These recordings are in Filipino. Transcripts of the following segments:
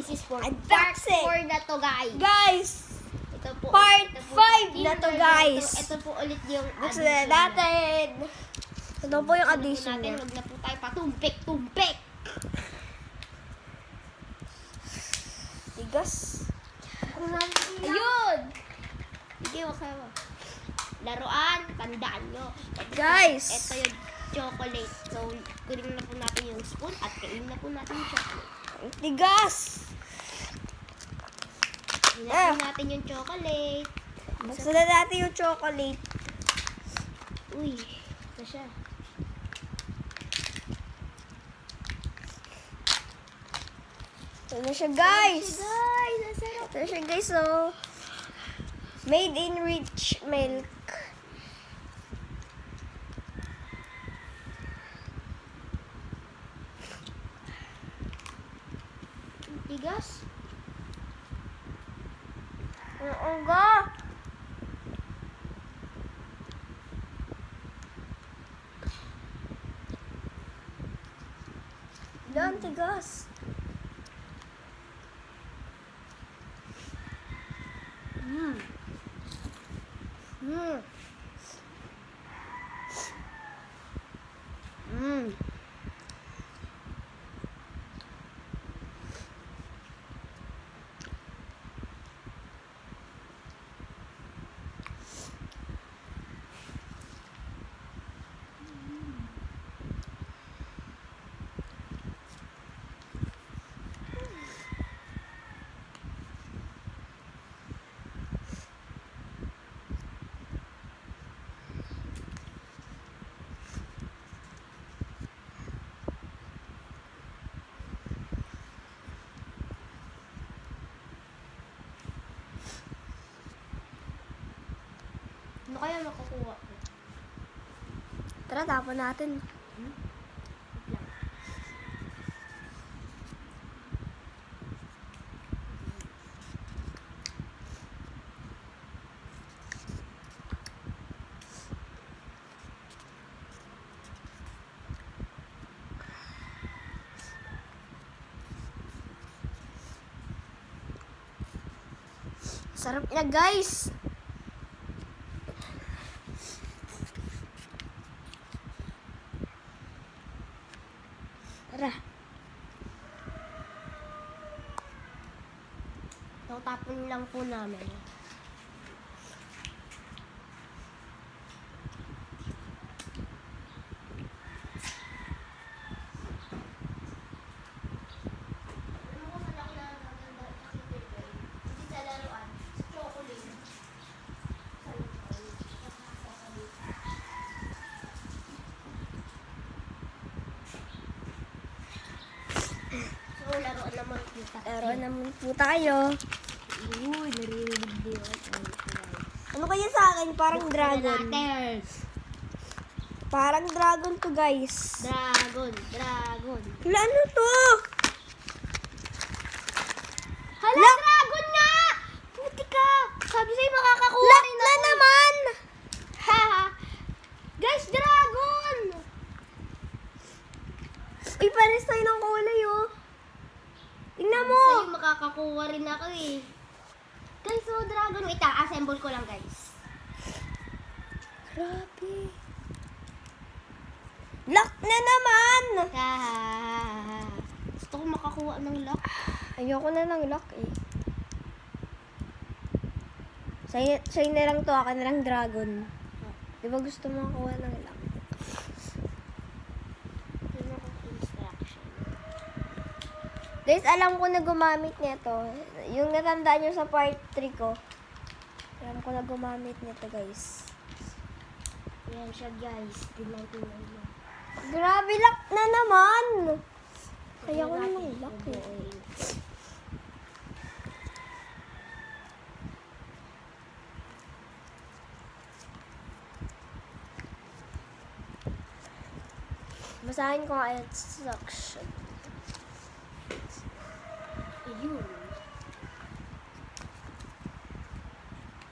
This is for Unboxing. part 4 na to, guys. Guys, Ito po, part ito po 5 sa na to, Kinder guys. Ito po ulit yung buksan na natin. Ito po yung addition natin. niya. Huwag na po tayo patumpik-tumpik. Tigas. Ayun! Sige, wag kayo. Laruan, tandaan nyo. Guys. Ito yung chocolate. So, kunin na po natin yung spoon at kainin na po natin yung chocolate. Ang tigas. Kunin na natin yung chocolate. Buksan na natin yung chocolate. Uy, ito siya. Ito na siya, guys. Guys, ang sarap. Ito na siya, guys, oh. Made in rich milk. Tigas. Oo nga. Yan, tigas. Mm. Mm. Mm. Ano kaya makukuha ko? Tara, tapon natin. Wait lang. Sarap niya, guys. Tara. So, tapon lang po namin. So, laruan naman kita. Meron naman po tayo. Uy, narinig din. Ano kaya sa akin? Parang dragon. Natin. Parang dragon to, guys. Dragon, dragon. Wala, ano to? Hala, dragon nga! Puti ka! Sabi sa'yo makakakuha Lock rin na ako. naman! Ha! Guys, dragon! Uy, pares tayo ng kulay, oh. Tingnan mo. Sa'yo makakakuha rin ako eh. Guys, so dragon. Wait lang, assemble ko lang guys. Grabe. Lock na naman! Gusto ko makakuha ng lock. Ayoko na ng lock, eh. Sa'yo na lang to, akin na lang dragon. Di ba gusto mo makuha ng lock? Yun ako instruction. Guys, alam ko na gumamit nito. Yung natandaan nyo sa part 3 ko. Alam ko na gumamit nito, guys. Yan siya guys. Tingnan ko lang. Grabe, lock na naman! Ayoko na ng lock, eh. Basahin ko nga instruction. Ayun.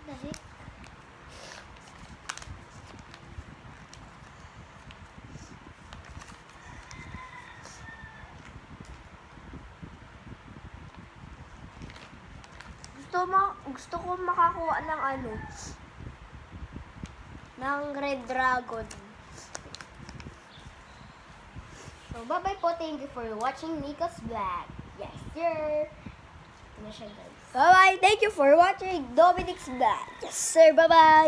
Dahil. gusto ko makakuha ng ano, ng Red Dragon. So, bye-bye po. Thank you for watching Nico's Vlog. Yes, sir. Ito na siya, guys. Bye-bye. Thank you for watching Dominic's Vlog. Yes, sir. Bye-bye.